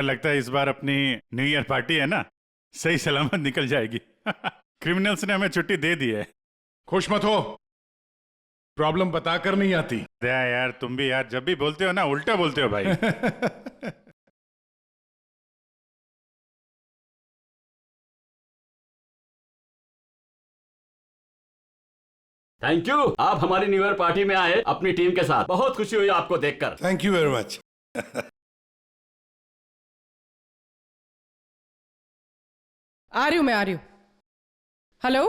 लगता है इस बार अपनी न्यू ईयर पार्टी है ना, सही सलामत निकल जाएगी। क्रिमिनल्स ने हमें छुट्टी दे दी है। खुश मत हो, प्रॉब्लम बताकर नहीं आती। यार तुम भी यार जब भी बोलते हो ना उल्टा बोलते हो भाई। थैंक यू, आप हमारी न्यू ईयर पार्टी में आए अपनी टीम के साथ। बहुत खुशी हुई आपको देखकर। Thank you very much. आ रही हूं, मैं आ रही हूं। हेलो,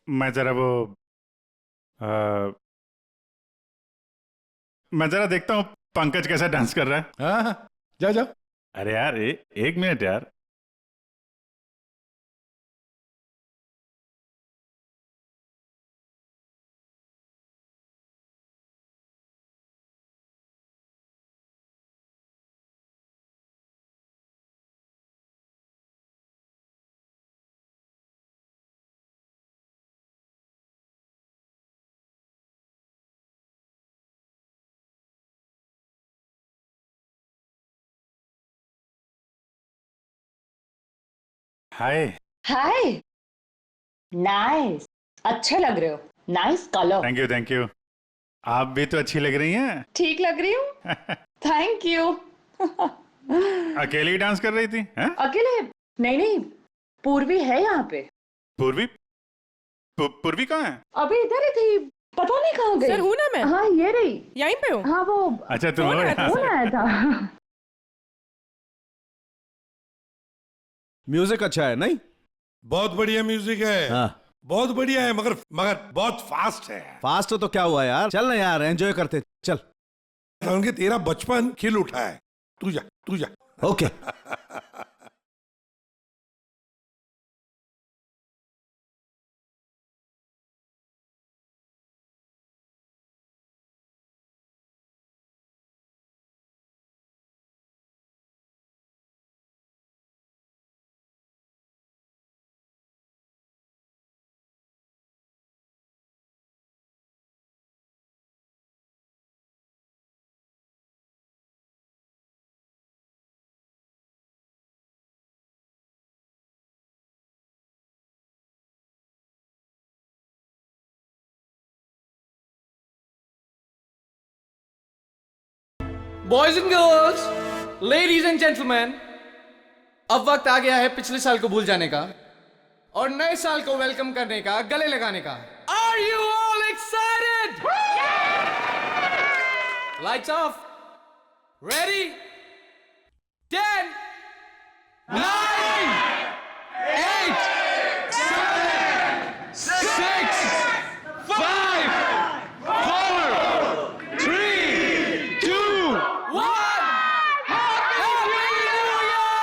मैं जरा वो मैं जरा देखता हूँ पंकज कैसा डांस कर रहा है। हाँ, जाओ जाओ। अरे यार एक मिनट यार। हाय। हाय, नाइस, अच्छे लग रहे हो। Nice colour. Thank you. आप भी तो अच्छी लग रही हैं। ठीक लग रही हूँ। Thank you. अकेली डांस कर रही थी हैं? अकेले नहीं, पूर्वी है यहाँ पे। पूर्वी? पूर्वी कहाँ है? अभी इधर ही थी, पता नहीं कहाँ गई। सर हूं ना मैं। हाँ ये रही। यहीं पे हूँ। हाँ वो अच्छा तुम हो यहाँ। फोन आया था। म्यूजिक अच्छा है नहीं? बहुत बढ़िया म्यूजिक है। हाँ। बहुत बढ़िया है, मगर बहुत फास्ट है। फास्ट हो तो क्या हुआ यार, चल ना यार, एंजॉय करते चल। उनके तेरा बचपन खिल उठा है। तू जा। Okay. Boys and girls, ladies and gentleman, अब वक्त आ गया है पिछले साल को भूल जाने का और नए साल को वेलकम करने का, गले लगाने का। Are you all excited? Lights off, ready, 10, 9, 8, 7, 6, 5, 4, 3, 2, 1. Happy New Year!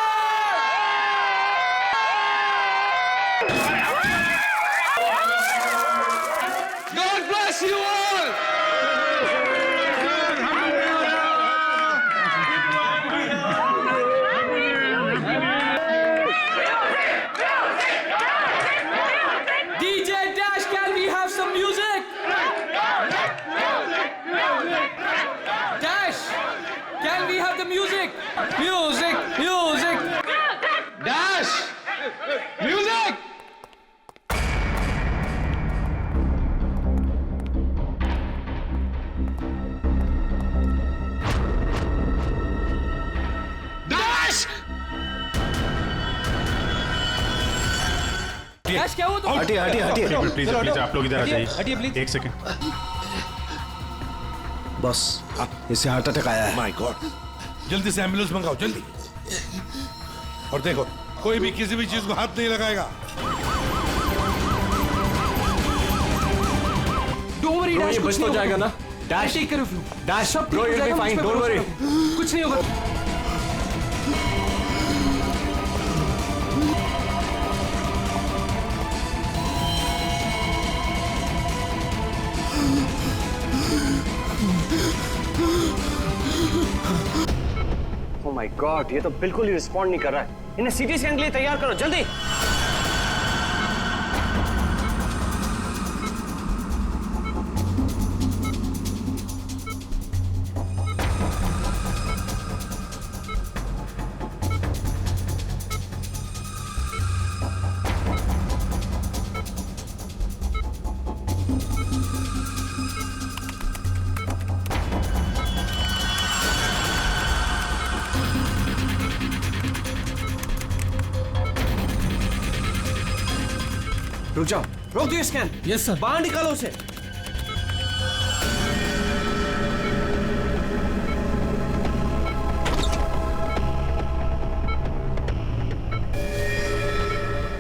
God bless you all! DJ Dash, can we have some music? Dash, can we have the music? Music! Dash, music! Dash! Dash, क्या हुआ तुम? हटिए। Please आप लोग इधर आ हटिए, जाइए। please. एक सेकंड। बस इसे हार्ट अटैक आया है। माय गॉड, जल्दी से एम्बुलेंस मंगाओ, जल्दी। और देखो, कोई भी किसी भी चीज को हाथ नहीं लगाएगा। Don't worry, Dash, ये कुछ बच तो नहीं जाएगा होगा। ना? Dash, take care of you. Dash, सब bro, ठीक हो you'll be जाएगा, fine, मुझ पे don't भरोसा worry. करो। कुछ नहीं होगा। ओह माय गॉड, ये तो बिल्कुल ही रिस्पॉन्ड नहीं कर रहा है। इन्हें सीटी स्कैन के लिए तैयार करो, जल्दी। रुक जाओ, रोक दियो स्कैन। Yes sir. बाहर निकालो उसे।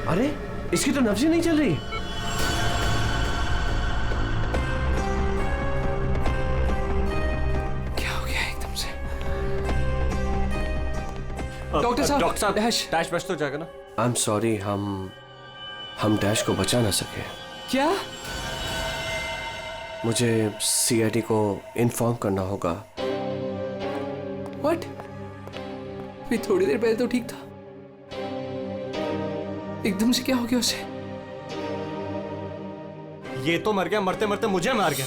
अरे इसकी तो नब्ज ही नहीं चल रही। क्या हो गया एकदम से? डॉक्टर साहब, डॉक्टर साहब, डैश। डैश बच तो जाएगा ना? आई एम सॉरी, हम डैश को बचा ना सके। क्या? मुझे सीआईडी को इन्फॉर्म करना होगा। व्हाट? अभी थोड़ी देर पहले तो ठीक था, एकदम से क्या हो गया उसे? ये तो मर गया, मरते मरते मुझे मार गया।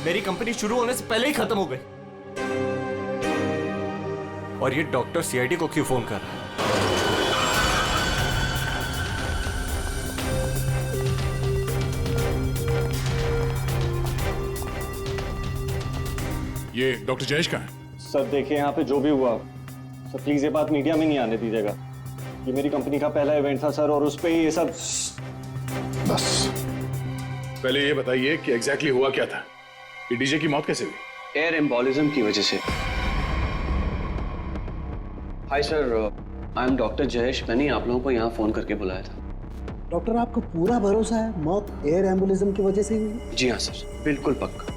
मेरी कंपनी शुरू होने से पहले ही खत्म हो गई। और ये डॉक्टर सीआईडी को क्यों फोन कर रहा है? ये डॉक्टर जयेश कहाँ है? सर देखिए, यहाँ पे जो भी हुआ सर, प्लीज ये बात मीडिया में नहीं आने दीजिएगा। ये मेरी कंपनी का पहला इवेंट था सर, और उस पे ही ये सब। बस पहले ये बताइए कि एग्जैक्टली हुआ क्या था? ये डीजे की मौत कैसे हुई? एयर एम्बोलिज्म की वजह से। Hi sir, I am doctor Jayesh. मैंने आप लोगों को यहाँ फोन करके बुलाया था। डॉक्टर, आपको पूरा भरोसा है मौत एयर एम्बुलिज्म की वजह से हुई? जी हाँ सर, बिल्कुल पक्का।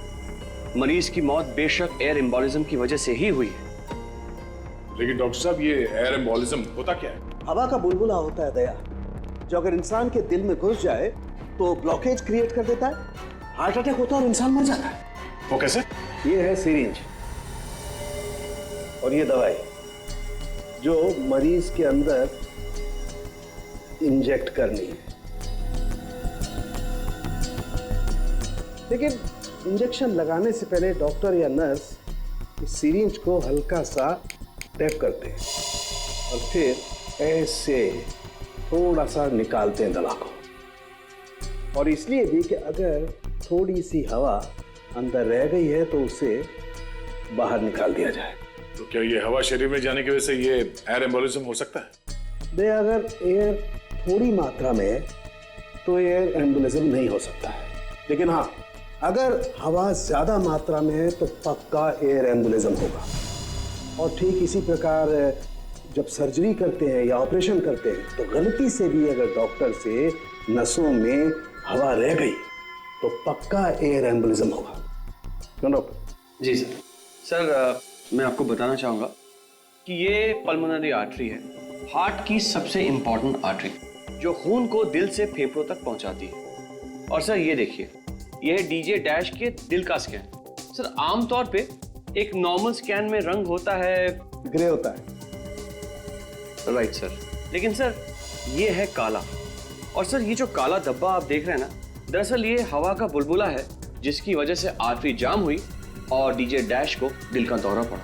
मरीज की मौत बेशक एयर एम्बोलिज्म की वजह से ही हुई है। लेकिन डॉक्टर साहब, ये एयर एम्बोलिज्म होता क्या है? हवा का बुलबुला होता है दया, जो अगर इंसान के दिल में घुस जाए तो ब्लॉकेज क्रिएट कर देता है, हार्ट अटैक होता है और इंसान मर जाता है। वो कैसे? ये है सिरिंज, और ये दवाई जो मरीज के अंदर इंजेक्ट करनी है। लेकिन इंजेक्शन लगाने से पहले डॉक्टर या नर्स इस सिरिंज को हल्का सा टैप करते हैं और फिर ऐसे थोड़ा सा निकालते हैं दवा को। और इसलिए भी कि अगर थोड़ी सी हवा अंदर रह गई है तो उसे बाहर निकाल दिया जाए। तो क्या ये हवा शरीर में जाने की वजह से ये एयर एम्बोलिज्म हो सकता है? दे अगर एयर थोड़ी मात्रा में है तो एयर एम्बुलिज्म नहीं हो सकता है, लेकिन हाँ, अगर हवा ज्यादा मात्रा में है तो पक्का एयर एम्बुलिज्म होगा। और ठीक इसी प्रकार जब सर्जरी करते हैं या ऑपरेशन करते हैं तो गलती से भी अगर डॉक्टर से नसों में हवा रह गई तो पक्का एयर एम्बुलिज्म होगा। क्यों डॉक्टर? जी सर। सर, मैं आपको बताना चाहूँगा कि ये पल्मोनरी आर्टरी है, हार्ट की सबसे इंपॉर्टेंट आर्टरी, जो खून को दिल से फेफड़ों तक पहुँचाती है। और सर ये देखिए, ये है डीजे डैश के दिल का स्कैन। सर, आमतौर पे एक नॉर्मल स्कैन में रंग होता है, ग्रे होता है। राइट सर, लेकिन सर ये है काला। और सर ये जो काला धब्बा आप देख रहे हैं ना, दरअसल ये हवा का बुलबुला है, जिसकी वजह से आर्टरी जाम हुई और डीजे डैश को दिल का दौरा पड़ा।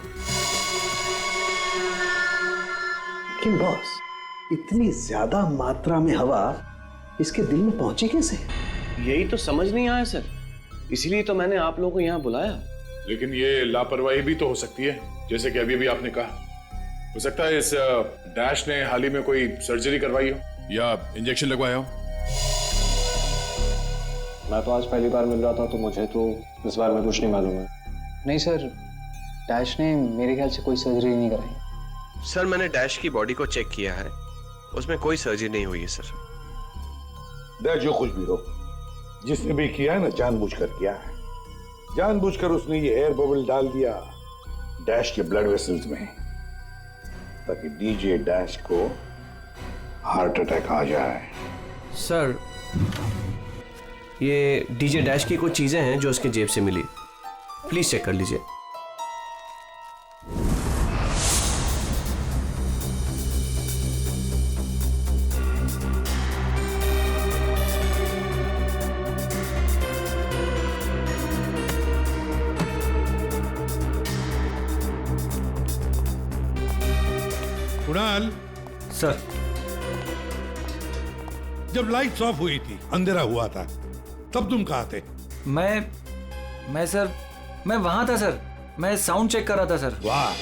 लेकिन बॉस, इतनी ज्यादा मात्रा में हवा इसके दिल में पहुंची कैसे? यही तो समझ नहीं आया सर, इसीलिए तो मैंने आप लोगों को यहाँ बुलाया। लेकिन ये लापरवाही भी तो हो सकती है, जैसे कि अभी अभी आपने कहा। हो सकता है इस डैश ने हाल ही में कोई सर्जरी करवाई हो या इंजेक्शन लगवाया हो। मैं तो आज पहली बार मिल रहा था, तो मुझे तो इस बारे में कुछ नहीं मालूम है। नहीं सर, डैश ने मेरे ख्याल से कोई सर्जरी नहीं कराई। सर, मैंने डैश की बॉडी को चेक किया है, उसमें कोई सर्जरी नहीं हुई है सर। जो कुछ भी हो, जिसने भी किया है ना, जानबूझकर किया है। जानबूझकर उसने ये एयर बबल डाल दिया डैश के ब्लड वेसल्स में, ताकि डीजे डैश को हार्ट अटैक आ जाए। सर, ये डीजे डैश की कुछ चीजें हैं जो उसके जेब से मिली, प्लीज चेक कर लीजिए। कुणाल, सर, जब लाइट्स ऑफ हुई थी, अंधेरा हुआ था, तब तुम कहाँ थे? मैं सर, मैं वहां था सर, मैं साउंड चेक कर रहा था सर। वाह।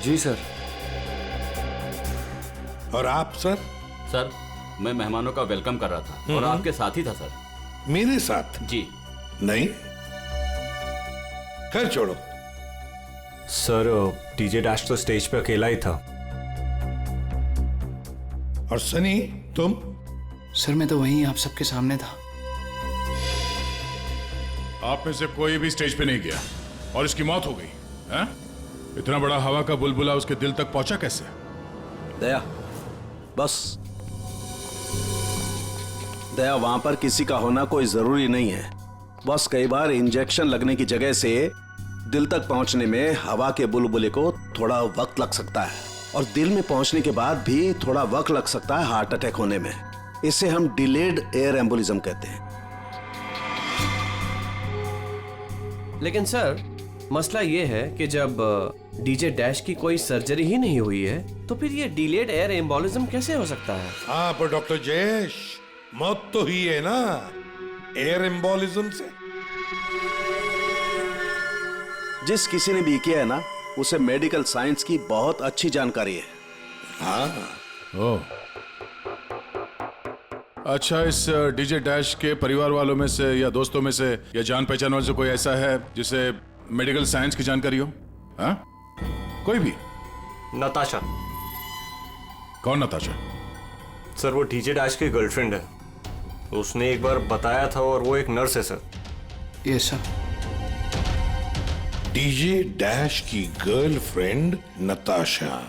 जी सर। और आप सर? सर, मैं मेहमानों का वेलकम कर रहा था और आपके साथ ही था सर। मेरे साथ? जी नहीं, खैर छोड़ो। सर डीजे डैश तो स्टेज पे अकेला ही था। और सनी तुम? सर मैं तो वहीं आप सबके सामने था। आप में से कोई भी स्टेज पे नहीं गया और इसकी मौत हो गई है? इतना बड़ा हवा का बुलबुला उसके दिल तक पहुंचा कैसे? दया, बस दया, वहां पर किसी का होना कोई जरूरी नहीं है। बस कई बार इंजेक्शन लगने की जगह से दिल तक पहुंचने में हवा के बुलबुले को थोड़ा वक्त लग सकता है, और दिल में पहुंचने के बाद भी थोड़ा वक्त लग सकता है हार्ट अटैक होने में। इसे हम डिलेड एयर एम्बोलिज्म कहते हैं। लेकिन सर मसला ये है कि जब डीजे डैश की कोई सर्जरी ही नहीं हुई है तो फिर ये डिलेड एयर एम्बोलिज्म कैसे हो सकता है? हाँ पर डॉक्टर जयेश, मौत तो हुई है ना एयर एम्बोलिज्म से। जिस किसी ने भी किया है ना, उसे मेडिकल साइंस की बहुत अच्छी जानकारी है। हाँ। ओह, अच्छा, इस डीजे डैश के परिवार वालों में से या दोस्तों में से या जान पहचान वाले से कोई ऐसा है जिसे मेडिकल साइंस की जानकारी हो? हाँ? कोई भी? नताशा। कौन नताशा? सर वो डीजे डैश की गर्लफ्रेंड है। उसने एक बार बताया था और वो एक नर्स है sir. Yes sir. DJ dash की गर्लफ्रेंड नताशा,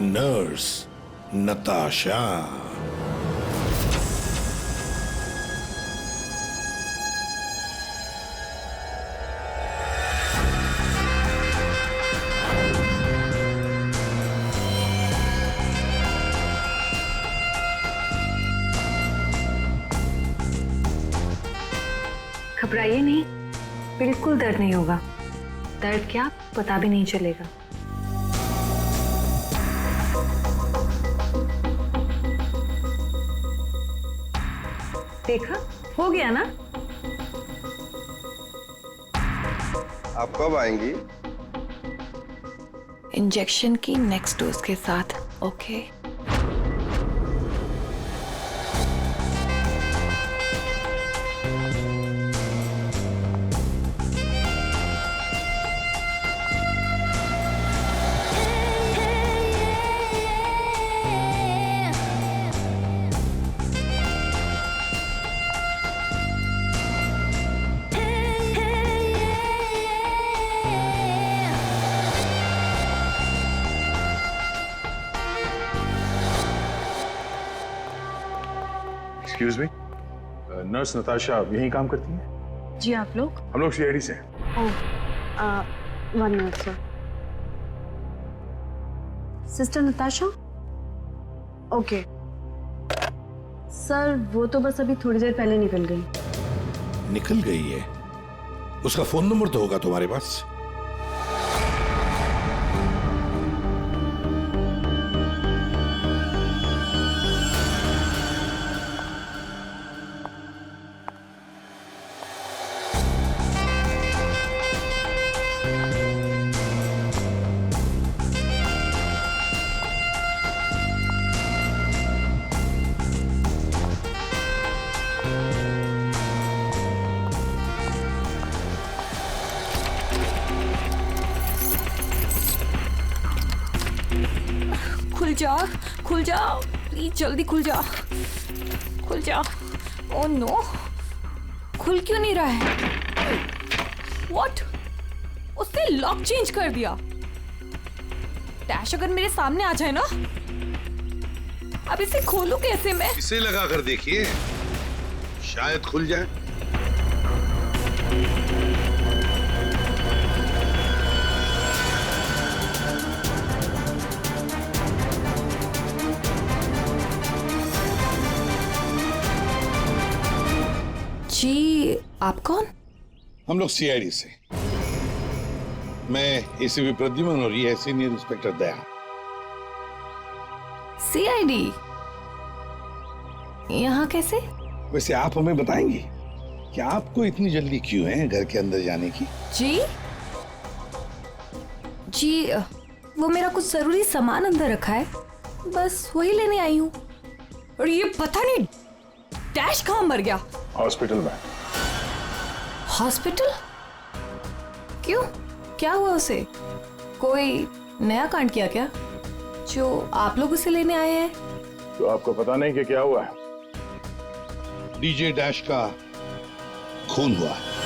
नर्स नताशा। घबराइए नहीं, बिल्कुल दर्द नहीं होगा। दर्द क्या पता भी नहीं चलेगा। देखा, हो गया ना? आप कब आएंगी? इंजेक्शन की नेक्स्ट डोज के साथ। Okay. Excuse me, nurse Natasha यहीं काम करती है? जी, आप लोग? हम लोग सीआईडी से। One minute sir. Sister Natasha? Okay sir, वो तो बस अभी थोड़ी देर पहले निकल गई। निकल गई है? उसका फोन नंबर तो होगा तुम्हारे पास? खुल जाओ प्लीज, जल्दी खुल जाओ, खुल जाओ। ओह नो, खुल क्यों नहीं रहा है? व्हाट? उसने लॉक चेंज कर दिया। डैश अगर मेरे सामने आ जाए ना, अब इसे खोलूं कैसे मैं? इसे लगा कर देखिए, शायद खुल जाए। जी, आप कौन? हम लोग सीआईडी से। मैं एसीपी प्रद्युमन और ये है सीनियर इंस्पेक्टर दया। सीआईडी यहाँ कैसे? वैसे आप हमें बताएंगी कि आपको इतनी जल्दी क्यों है घर के अंदर जाने की? जी, वो मेरा कुछ जरूरी सामान अंदर रखा है, बस वही लेने आई हूँ। और ये पता नहीं डैश कहाँ मर गया। हॉस्पिटल में। हॉस्पिटल? क्यों, क्या हुआ उसे? कोई नया कांड किया क्या जो आप लोग उसे लेने आए हैं? तो आपको पता नहीं कि क्या हुआ है? डीजे डैश का खून हुआ है।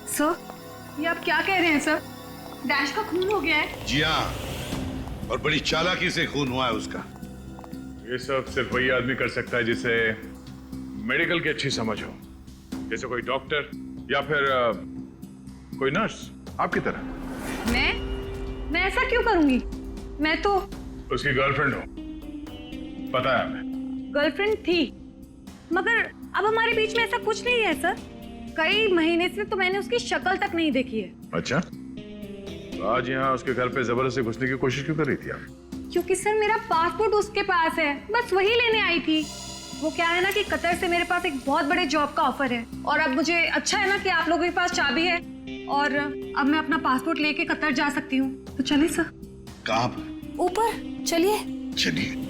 सर, ये आप क्या कह रहे हैं सर? डैश का खून हो गया है? जी हाँ, और बड़ी चालाकी से खून हुआ है उसका। ये सब सिर्फ वही आदमी कर सकता है जिसे मेडिकल की अच्छी समझ हो, जैसे कोई डॉक्टर या फिर कोई नर्स आपकी तरह। मैं ऐसा क्यों करूंगी? मैं तो उसकी गर्लफ्रेंड हो, पता है हमें। गर्लफ्रेंड थी, मगर अब हमारे बीच में ऐसा कुछ नहीं है सर। कई महीने से तो मैंने उसकी शक्ल तक नहीं देखी है। अच्छा, तो आज यहाँ उसके घर पे जबरदस्ती घुसने की कोशिश क्यों कर रही थी आप? क्योंकि सर मेरा पासपोर्ट उसके पास है, बस वही लेने आई थी। वो क्या है ना कि कतर से मेरे पास एक बहुत बड़े जॉब का ऑफर है, और अब मुझे अच्छा है ना कि आप लोगों के पास चाबी है, और अब मैं अपना पासपोर्ट लेके कतर जा सकती हूँ। तो चलिए सर। कहाँ? ऊपर चलिए। चलिए।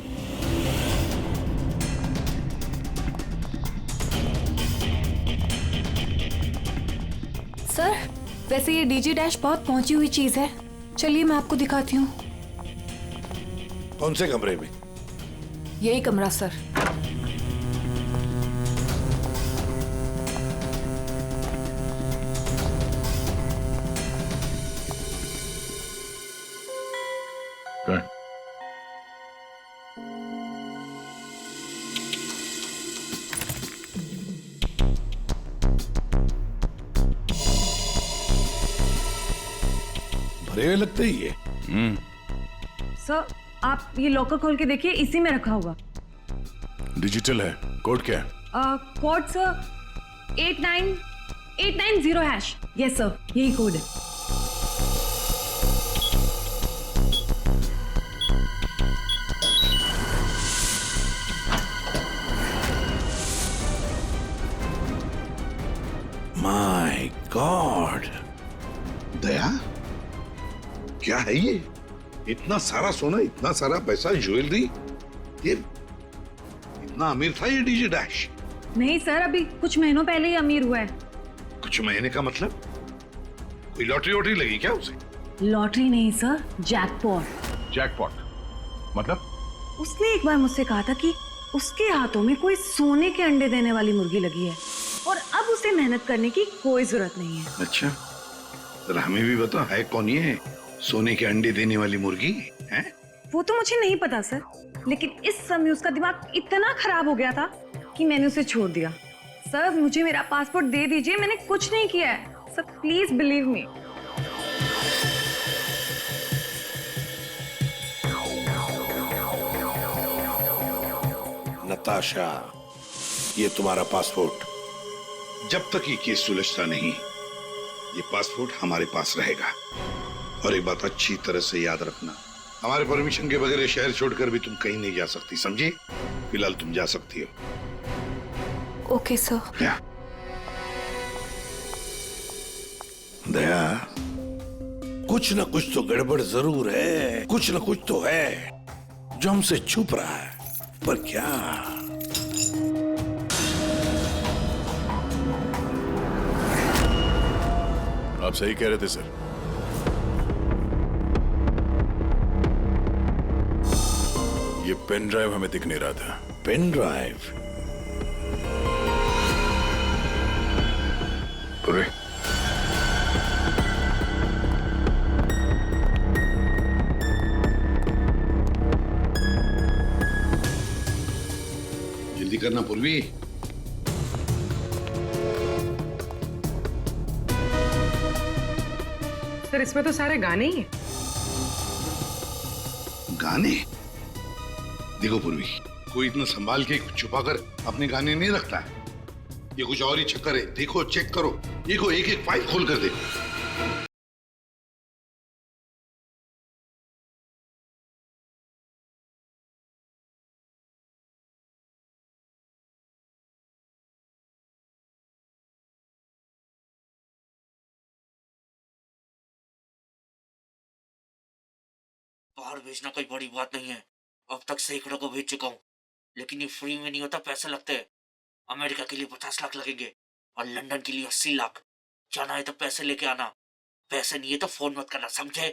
सर, वैसे ये डीजे डैश बहुत पहुंची हुई चीज है, चलिए मैं आपको दिखाती हूँ। कौन से कमरे में? यही कमरा सर। भरे हुए लगते ही है। सर, आप ये लॉकर खोल के देखिए, इसी में रखा होगा। डिजिटल है। कोड क्या है? Code sir 89890#। यस सर, यही कोड है। माय गॉड, दया, क्या है ये? इतना सारा सोना, इतना सारा पैसा, ज्वेलरी, ये इतना अमीर था ये डीजे डैश? नहीं सर, अभी कुछ महीनों पहले ही अमीर हुआ है। कुछ महीने का मतलब? कोई लॉटरी वॉटरी लगी क्या उसे? लॉटरी नहीं सर, जैकपॉट। जैकपॉट मतलब? उसने एक बार मुझसे कहा था कि उसके हाथों में कोई सोने के अंडे देने वाली मुर्गी लगी है, और अब उसे मेहनत करने की कोई जरूरत नहीं है। अच्छा, तो हमें भी बता, है कौन ये सोने के अंडे देने वाली मुर्गी है? वो तो मुझे नहीं पता सर, लेकिन इस समय उसका दिमाग इतना खराब हो गया था कि मैंने उसे छोड़ दिया। सर, मुझे मेरा पासपोर्ट दे दीजिए, मैंने कुछ नहीं किया है sir, please believe me. Natasha, ये तुम्हारा पासपोर्ट, जब तक ये केस सुलझता नहीं, ये पासपोर्ट हमारे पास रहेगा। और एक बात अच्छी तरह से याद रखना, हमारे परमिशन के बगैर शहर छोड़कर भी तुम कहीं नहीं जा सकती, समझी? फिलहाल तुम जा सकती हो। Okay sir. दया, कुछ ना कुछ तो गड़बड़ जरूर है, कुछ ना कुछ तो है जो हमसे छुप रहा है, पर क्या? आप सही कह रहे थे सर। ये पेन ड्राइव हमें दिख नहीं रहा था। Pen drive? पूरे जल्दी करना पूर्वी। सर, इसमें तो सारे गाने ही हैं। गाने? देखो पूर्वी, कोई इतना संभाल के छुपा कर अपने गाने नहीं रखता है। ये कुछ और ही चक्कर है। देखो, चेक करो, देखो, एक एक फाइल खोल कर देखो। बाहर भेजना कोई बड़ी बात नहीं है। अब तक सैकड़ों को भेज चुका हूँ, लेकिन ये फ्री में नहीं होता, पैसे लगते हैं। अमेरिका के लिए 50 लाख लगेंगे और लंदन के लिए 80 लाख। जाना है तो पैसे लेके आना, पैसे नहीं है तो फोन मत करना, समझे?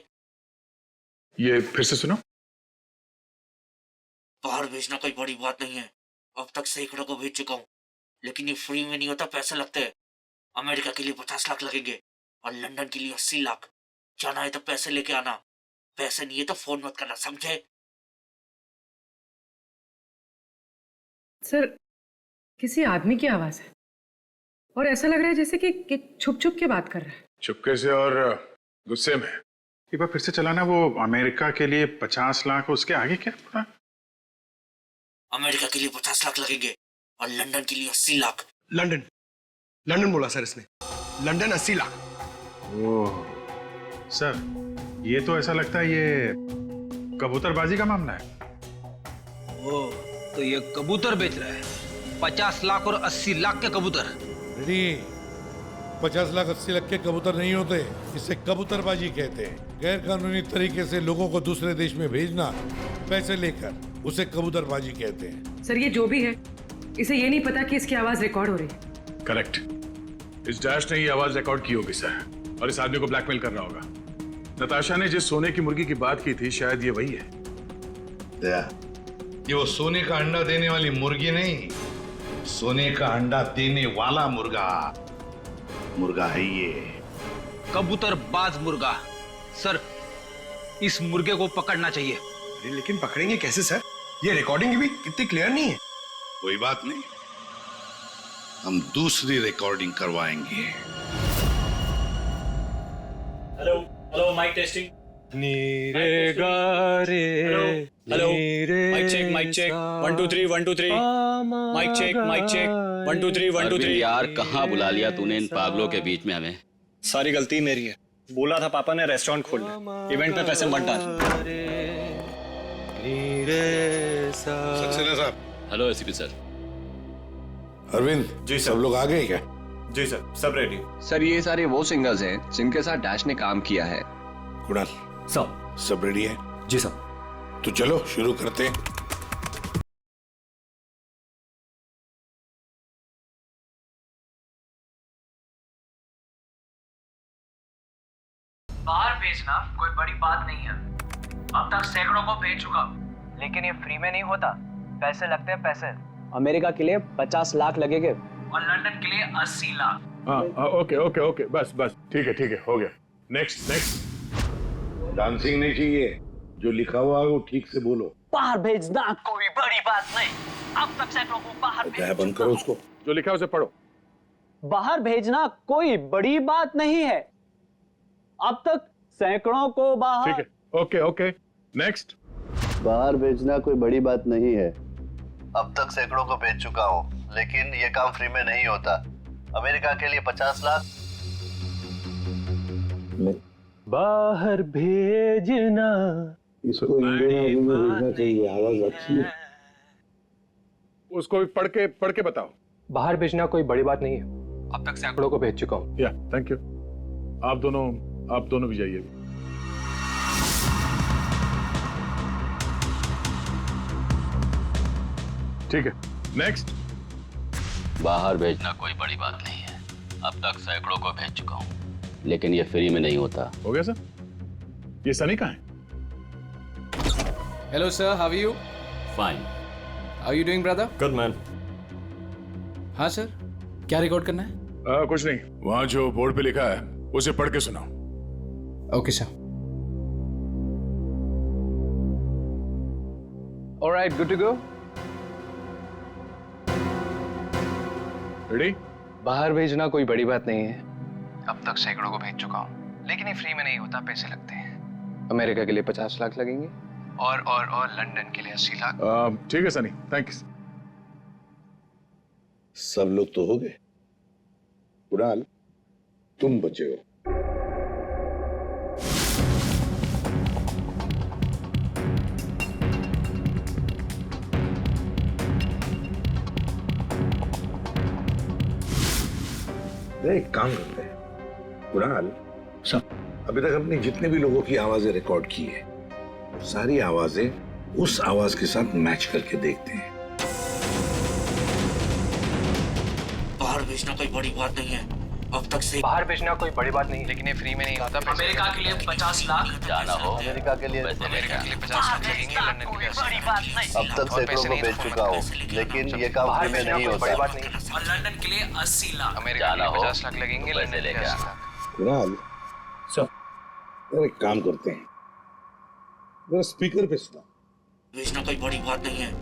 ये फिर से सुनो। बाहर भेजना कोई बड़ी बात नहीं है। अब तक सैकड़ों को भेज चुका हूँ, लेकिन ये फ्री में नहीं होता, पैसे लगते हैं। अमेरिका के लिए 50 लाख लगेंगे और लंदन के लिए 80 लाख। जाना है तो पैसे लेके आना, पैसे नहीं है तो फोन मत करना, समझे? सर, किसी आदमी की आवाज है और ऐसा लग रहा है जैसे कि छुप छुप के बात कर रहा है। चुपके से और गुस्से में। एक बार फिर से चलाना। वो अमेरिका के लिए 50 लाख, उसके आगे क्या पड़ा? अमेरिका के लिए 50 लाख लगेंगे और लंदन के लिए 80 लाख। लंदन बोला सर इसने। लंदन 80 लाख। ओह सर, ये तो ऐसा लगता है ये कबूतरबाजी का मामला है। ओ, तो ये कबूतर बेच रहा है। 50 लाख और 80 लाख के कबूतर। नहीं, 50 लाख 80 लाख के कबूतर नहीं होते, इसे कबूतरबाजी कहते हैं। गैर कानूनी तरीके से लोगों को दूसरे देश में भेजना पैसे लेकर, उसे कबूतरबाजी कहते हैं। सर, ये जो भी है, इसे ये नहीं पता कि इसकी आवाज रिकॉर्ड हो रही है। करेक्ट। इस डैश ने ये आवाज रिकॉर्ड की होगी सर, और इस आदमी को ब्लैकमेल कर रहा होगा। नताशा ने जिस सोने की मुर्गी की बात की थी, शायद ये वही है। ये वो सोने का अंडा देने वाली मुर्गी नहीं, सोने का अंडा देने वाला मुर्गा है ये। कबूतर बाज मुर्गा। सर, इस मुर्गे को पकड़ना चाहिए। लेकिन पकड़ेंगे कैसे सर? ये रिकॉर्डिंग भी कितनी क्लियर नहीं है। कोई बात नहीं, हम दूसरी रिकॉर्डिंग करवाएंगे। Hello hello, mic testing. नीरे गारे। Hello, mic check 1 2 3 1 2 3। Mic check 1 2 3 1 2 3। यार, कहाँ बुला लिया तूने इन पागलों के बीच में हमें? सारी गलती मेरी है। बोला था पापा ने रेस्टोरेंट खोलना, इवेंट पे पैसे मत डाल। सक्सेना साहब। Hello ACP sir. Arvind ji, सब लोग आ गए क्या? जी सर, सब रेडी। सर, ये सारे वो सिंगर्स हैं जिनके साथ डैश ने काम किया है। कुणाल, सब रेडी है? जी सर। तो चलो शुरू करते हैं। बाहर भेजना कोई बड़ी बात नहीं है। अब तक सैकड़ों को भेज चुका, लेकिन ये फ्री में नहीं होता, पैसे लगते हैं पैसे। अमेरिका के लिए 50 लाख लगेंगे और लंदन के लिए 80 लाख। हाँ, ओके ओके ओके, बस बस, ठीक है, हो गया। नेक्स्ट। डांसिंग नहीं चाहिए, जो लिखा हुआ है वो ठीक से बोलो। बाहर भेजना कोई बड़ी बात नहीं। अब तक सैकड़ों को बाहर बंद करो उसको। जो लिखा है उसे पढ़ो। बाहर भेजना कोई बड़ी बात नहीं है। अब तक सैकड़ों को बाहर। ठीक है, ओके, नेक्स्ट। बाहर भेजना कोई बड़ी बात नहीं है। अब तक सैकड़ों को भेज चुका हूँ, लेकिन ये काम फ्री में नहीं होता। अमेरिका के लिए 50 लाख। बाहर भेजना इसको इंडियन में भेजना चाहिए, आवाज अच्छी है। उसको भी पढ़ के बताओ। बाहर भेजना कोई बड़ी बात नहीं है। अब तक सैकड़ों को भेज चुका हूँ। या, थैंक यू। आप दोनों भी जाइए। ठीक है, नेक्स्ट। बाहर भेजना कोई बड़ी बात नहीं है। अब तक सैकड़ों को भेज चुका हूँ, लेकिन ये फ्री में नहीं होता। हो गया सर? ये सनी कहाँ है? Hello sir, how are you? Fine. How are you doing brother? Good man. हाँ सर, क्या रिकॉर्ड करना है? कुछ नहीं, वहां जो बोर्ड पे लिखा है उसे पढ़ के सुनाओ। Okay sir. Alright, good to go. Ready? बाहर भेजना कोई बड़ी बात नहीं है। अब तक सैकड़ों को भेज चुका हूँ, लेकिन ये फ्री में नहीं होता, पैसे लगते हैं। अमेरिका के लिए 50 लाख लगेंगे और लंदन के लिए 80 लाख। ठीक है सनी, थैंक्स। सब लोग तो हो गए। कुणाल, तुम बचे हो। एक काम करते हैं कुणाल, अभी तक हमने जितने भी लोगों की आवाजें रिकॉर्ड की है सारी आवाजें उस आवाज के साथ मैच करके देखते हैं। बाहर भेजना कोई बड़ी बात नहीं है। अब तक से बाहर भेजना कोई बड़ी बात नहीं, लेकिन ये फ्री में नहीं होता। अमेरिका के लिए 50 लाख जाना हो अमेरिका के लिए 50 लाख लगेंगे, लंदन के लिए 80 अब तक सैकड़ों को बेच चुका हूँ, लेकिन ये काम फ्री में नहीं होता। बड़ी बात नहीं। और लंदन के लिए 80 लाख, अमेरिका के लिए 50 लाख लगेंगे, लंदन के लिए 80 लाख। कुणाल सर, एक काम करते हैं, जरा स्पीकर पे सुना। भेजना कोई बड़ी बात नहीं है।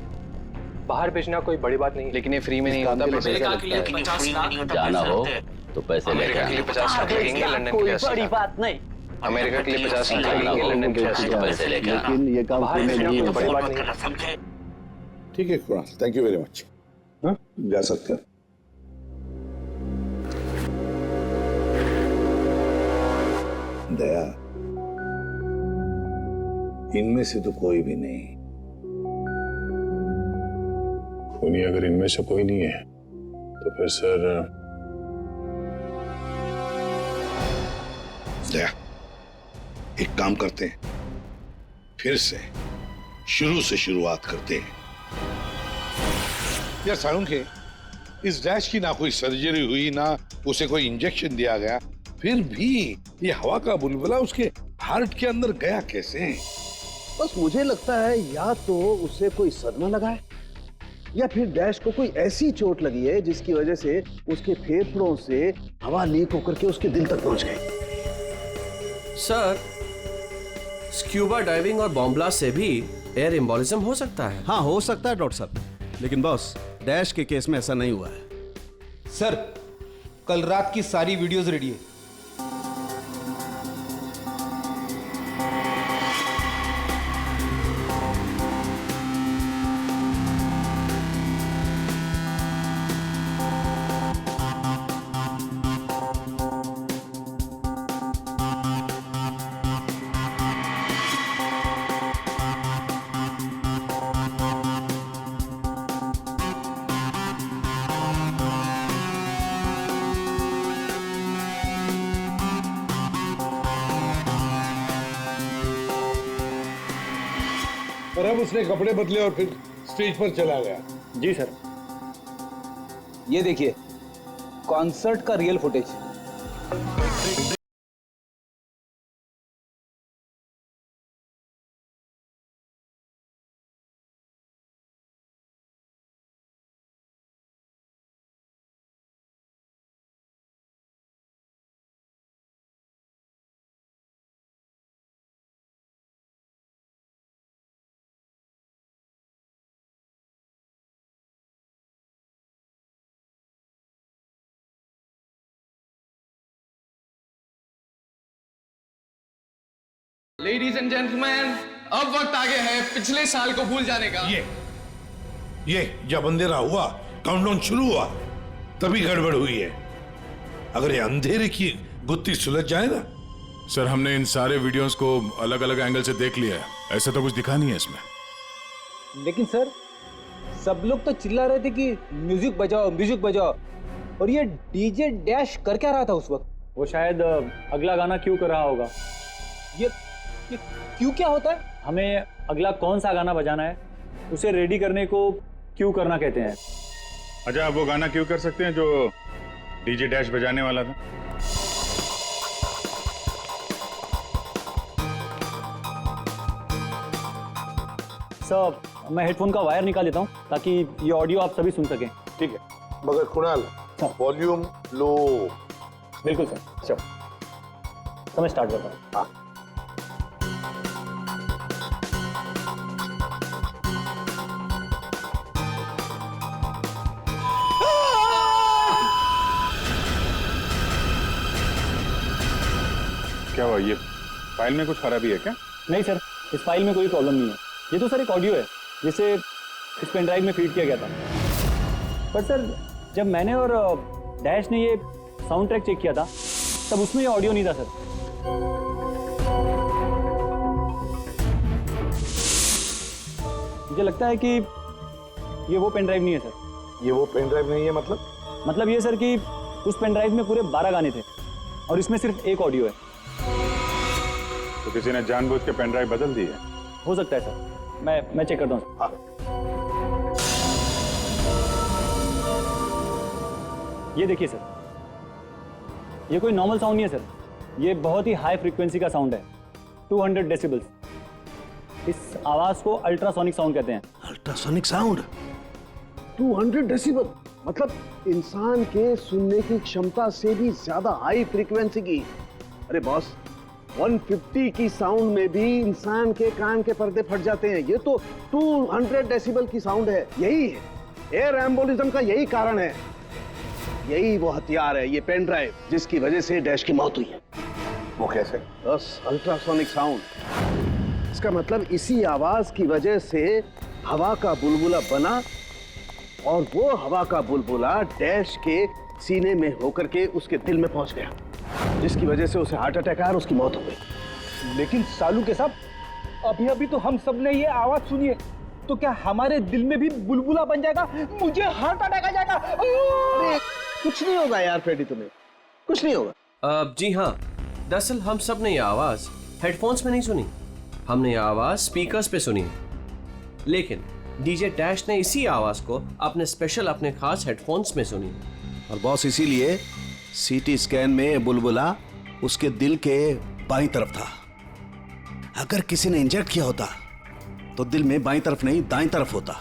बाहर भेजना कोई बड़ी बात नहीं, लेकिन ये फ्री में नहीं होता। अमेरिका के लिए 50 लाख जाना हो तो पैसे लेके अमेरिका के लिए 50 लाख लगेंगे, लंदन के लिए 80 लाख। बात नहीं। अमेरिका के लिए 50 लाख लगेंगे, लंदन के लिए 80 लाख। पैसे लेके लेकिन ये काम फ्री में नहीं होता। बड़ी बात नहीं। ठीक है Kunal, thank you very much. हाँ, जा सकते हैं। दया, इनमें से तो कोई भी नहीं। उन्हीं अगर इनमें से कोई नहीं है तो फिर सर दया, एक काम करते हैं, फिर से शुरू से शुरुआत करते हैं। यार साळुंखे, इस डैश की ना कोई सर्जरी हुई, ना उसे कोई इंजेक्शन दिया गया, फिर भी ये हवा का बुलबुला उसके हार्ट के अंदर गया कैसे? बस मुझे लगता है या तो उसे कोई सदमा लगा है, या फिर डैश को कोई ऐसी चोट लगी है जिसकी वजह से उसके फेफड़ों से हवा लीक होकर के उसके दिल तक पहुंच गई। सर, स्क्यूबा डाइविंग और बॉम्ब ब्लास्ट से भी एयर एम्बोलिज्म हो सकता है। हाँ, हो सकता है डॉक्टर साहब, लेकिन बॉस डैश के केस में ऐसा नहीं हुआ है। सर, कल रात की सारी वीडियोस रेडी है। और अब उसने कपड़े बदले और फिर स्टेज पर चला गया। जी सर, ये देखिए कॉन्सर्ट का real footage. Ladies and gentleman, अब वक्त आ गया है पिछले साल को भूल जाने का। ये जब अंधेरा हुआ, काउंटडाउन शुरू हुआ, तभी गड़बड़ हुई है। अगर ये अंधेरे की गुत्थी सुलझ जाए ना। सर, हमने इन सारे वीडियोस को अलग अलग एंगल से देख लिया है, ऐसा तो कुछ दिखा नहीं है इसमें। लेकिन सर, सब लोग तो चिल्ला रहे थे कि म्यूजिक बजाओ म्यूजिक बजाओ, और ये डीजे डैश कर क्या रहा था उस वक्त? वो शायद अगला गाना क्यों कर रहा होगा। ये क्यों क्या होता है? हमें अगला कौन सा गाना बजाना है उसे रेडी करने को क्यों करना कहते हैं। अच्छा, आप वो गाना क्यों कर सकते हैं जो डीजे डैश बजाने वाला था? सर, मैं हेडफोन का वायर निकाल देता हूँ ताकि ये ऑडियो आप सभी सुन सकें। ठीक है, मगर कुणाल वॉल्यूम लो। बिल्कुल सर, चलो तो मैं स्टार्ट करता हूँ। हाँ। क्या हुआ, ये फाइल में कुछ खराबी है क्या? नहीं सर, इस फाइल में कोई प्रॉब्लम नहीं है। ये तो सर एक ऑडियो है जिसे इस पेन ड्राइव में फीड किया गया था। पर सर, जब मैंने और डैश ने ये साउंड ट्रैक चेक किया था तब उसमें ये ऑडियो नहीं था सर। मुझे लगता है कि ये वो पेन ड्राइव नहीं है सर। ये वो पेन ड्राइव नहीं है मतलब ये सर कि उस पेन ड्राइव में पूरे 12 गाने थे और इसमें सिर्फ एक ऑडियो है। तो किसी ने जानबूझ के पेन ड्राइव बदल दी है? हो सकता है सर, मैं चेक करता हूँ। हाँ। ये देखिए सर, ये कोई नॉर्मल साउंड नहीं है सर, ये बहुत ही हाई फ्रीक्वेंसी का साउंड है, 200 डेसिबल्स। इस आवाज को अल्ट्रासोनिक साउंड कहते हैं। अल्ट्रासोनिक साउंड 200 डेसिबल मतलब इंसान के सुनने की क्षमता से भी ज्यादा हाई फ्रीक्वेंसी की। अरे बॉस, 150 की साउंड में भी इंसान के कान के पर्दे फट जाते हैं, ये तो 200 डेसिबल की साउंड है। यही है एयर एम्बोलिज्म का, यही कारण है, यही वो हथियार है, ये पेन ड्राइव जिसकी वजह से डैश की मौत हुई है। वो कैसे? बस अल्ट्रासोनिक साउंड। इसका मतलब इसी आवाज की वजह से हवा का बुलबुला बना और वो हवा का बुलबुला डैश के सीने में होकर के उसके दिल में पहुंच गया, जिसकी वजह से उसे हार्ट अटैक आया और उसकी मौत हो गई। लेकिन सालू के साहब, अभी तो हम सब ने ये आवाज सुनी है, तो क्या हमारे दिल में भी बुलबुला बन जाएगा? मुझे हार्ट अटैक आ जाएगा। अरे कुछ नहीं होगा यार फ्रेडी, तुम्हें कुछ नहीं होगा। जी हाँ, दरअसल हम सब ने ये आवाज हेडफोन्स में नहीं सुनी, हमने ये आवाज स्पीकर्स पे सुनी। लेकिन डीजे डैश ने इसी आवाज को अपने खास हेडफोन्स में सुनी। और बॉस इसीलिए सीटी स्कैन में बुलबुला उसके दिल के बाईं तरफ था। अगर किसी ने इंजेक्ट किया होता तो दिल में बाईं तरफ नहीं दाईं तरफ होता।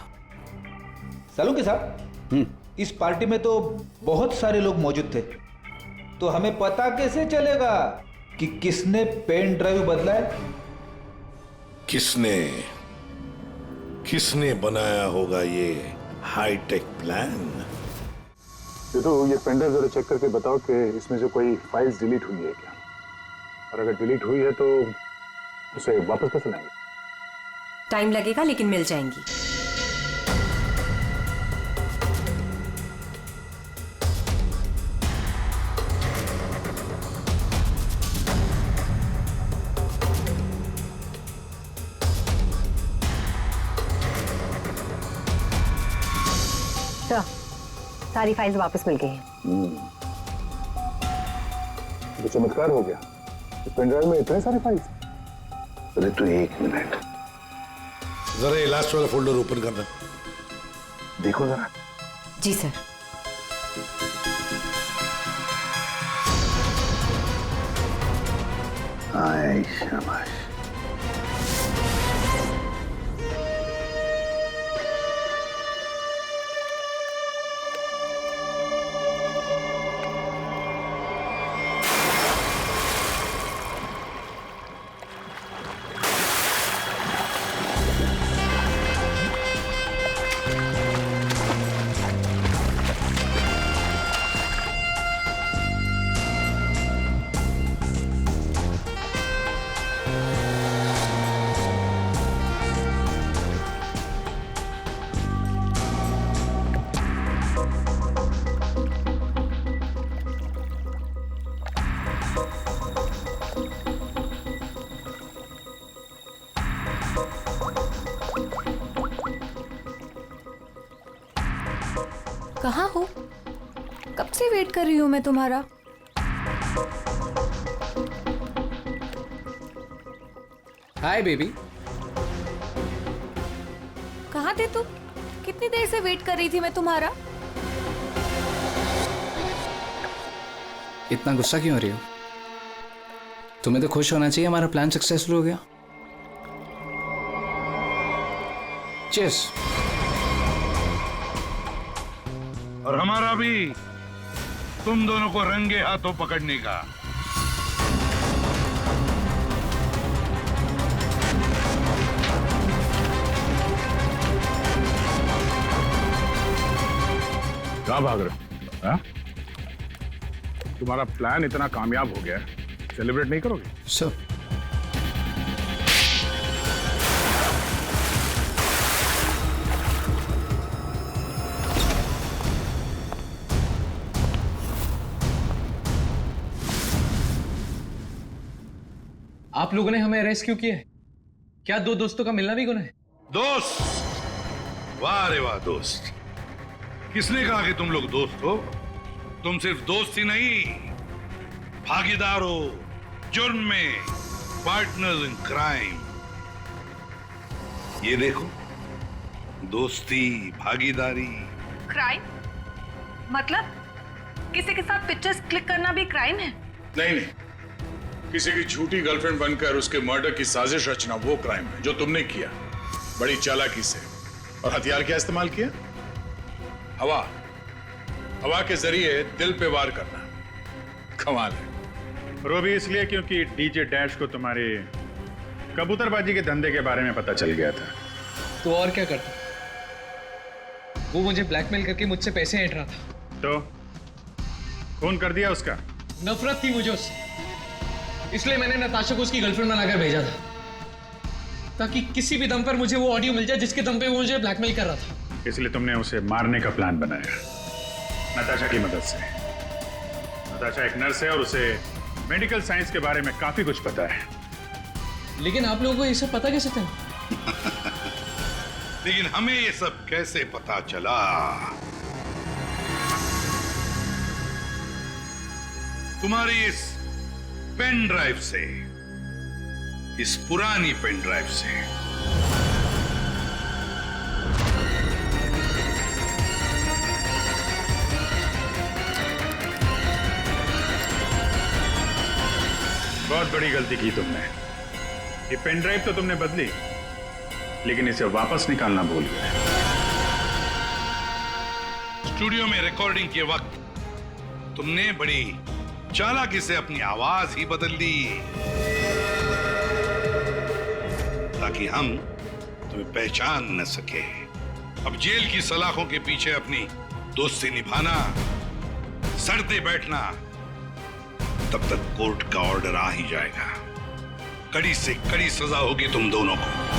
सालू के साथ इस पार्टी में तो बहुत सारे लोग मौजूद थे, तो हमें पता कैसे चलेगा कि किसने पेन ड्राइव बदला है? किसने बनाया होगा ये हाईटेक प्लान? तो ये पेनड्राइव जरा चेक करके बताओ कि इसमें से कोई फाइल्स डिलीट हुई है क्या, और अगर डिलीट हुई है तो उसे वापस कैसे लाएंगे? टाइम लगेगा लेकिन मिल जाएंगी। सारी फाइल्स वापस मिल गई हैं। तो चमत्कार हो गया, इस पेनड्राइव में इतने सारे फाइल्स। अरे तो एक मिनट, जरा ये लास्ट वाला फोल्डर ओपन करना, देखो जरा। जी सर। आए शाबाश। कहाँ हो? कब से वेट कर रही हूँ मैं तुम्हारा। Hi baby. कहाँ थे तुम? कितनी देर से वेट कर रही थी मैं तुम्हारा। इतना गुस्सा क्यों हो रही हो? तुम्हें तो खुश होना चाहिए, हमारा प्लान सक्सेसफुल हो गया। चीयर्स। और हमारा भी तुम दोनों को रंगे हाथों पकड़ने का। कहाँ भाग रहे हो? तुम्हारा प्लान इतना कामयाब हो गया, सेलिब्रेट नहीं करोगे? सर आप लोगों ने हमें अरेस्ट क्यों किया है? क्या दो दोस्तों का मिलना भी गुनाह है? दोस्त? वाह रे वाह दोस्त। किसने कहा कि तुम लोग दोस्त हो? तुम सिर्फ दोस्त ही नहीं, भागीदार हो जुर्म में, पार्टनर्स इन क्राइम। ये देखो, दोस्ती, भागीदारी। क्राइम? मतलब किसी के साथ पिक्चर्स क्लिक करना भी क्राइम है? नहीं नहीं, किसी की झूठी गर्लफ्रेंड बनकर उसके मर्डर की साजिश रचना वो क्राइम है जो तुमने किया, बड़ी चालाकी से। और हथियार क्या इस्तेमाल किया? हवा। हवा के जरिए दिल पे वार करना। कमाल है। और वो भी इसलिए क्योंकि डीजे डैश को तुम्हारे कबूतरबाजी के धंधे के बारे में पता चल गया था। तो और क्या करता? वो मुझे ब्लैकमेल करके मुझसे पैसे ऐंठ रहा था। तो खून कर दिया उसका? नफरत थी मुझे उससे, इसलिए मैंने नताशा को उसकी गर्लफ्रेंड बनाकर भेजा था, ताकि किसी भी दम पर मुझे वो ऑडियो मिल जाए जिसके दम पे वो मुझे ब्लैकमेल कर रहा था। इसलिए तुमने उसे मारने का प्लान बनाया नताशा की मदद से। नताशा एक नर्स है और उसे मेडिकल साइंस के बारे में काफी कुछ पता है। लेकिन आप लोगों को ये सब पता कैसे था? लेकिन हमें ये सब कैसे पता चला? तुम्हारी इस पेन ड्राइव से, इस पुरानी पेन ड्राइव से। बहुत बड़ी गलती की तुमने। ये पेन ड्राइव तो तुमने बदली, लेकिन इसे वापस निकालना भूल गए। स्टूडियो में रिकॉर्डिंग के वक्त तुमने बड़ी चालाकी से अपनी आवाज ही बदल दी, ताकि हम तुम्हें पहचान न सके। अब जेल की सलाखों के पीछे अपनी दोस्ती निभाना, सड़ते बैठना, तब तक कोर्ट का ऑर्डर आ ही जाएगा। कड़ी से कड़ी सजा होगी तुम दोनों को।